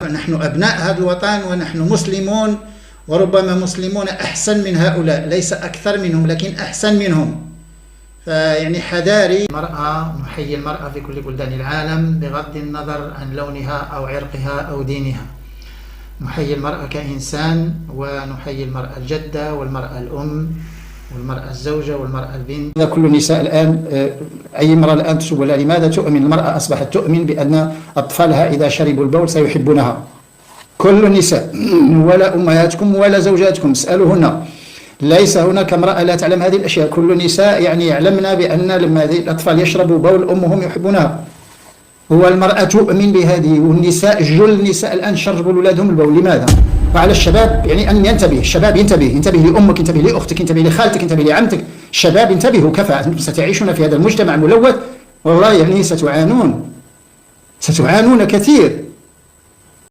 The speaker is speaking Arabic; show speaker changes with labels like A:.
A: نحن أبناء هذا الوطن ونحن مسلمون، وربما مسلمون أحسن من هؤلاء، ليس أكثر منهم لكن أحسن منهم. فيعني حذاري. المرأة، نحيي المرأة في كل بلدان العالم بغض النظر عن لونها أو عرقها أو دينها. نحيي المرأة كإنسان، ونحيي المرأة الجدة والمرأة الأم والمرأة الزوجة والمرأة البنت.
B: كل النساء الآن، أي امرأة الآن تسأل لماذا تؤمن المرأة أصبحت تؤمن بأن أطفالها إذا شربوا البول سيحبونها. كل النساء ولا أمهاتكم ولا زوجاتكم اسألوهن، ليس هناك امرأة لا تعلم هذه الأشياء. كل النساء يعني يعلمن بأن لما الأطفال يشربوا بول أمهم يحبونها. هو المرأة تؤمن بهذه، والنساء جل النساء الآن شربوا لأولادهم البول. لماذا؟ وعلى الشباب يعني أن ينتبه. الشباب ينتبه لأمك، ينتبه لأختك، ينتبه لخالتك، ينتبه لعمتك. الشباب انتبهوا، كفى. أنتم ستعيشون في هذا المجتمع الملوث، والله يعني ستعانون كثير.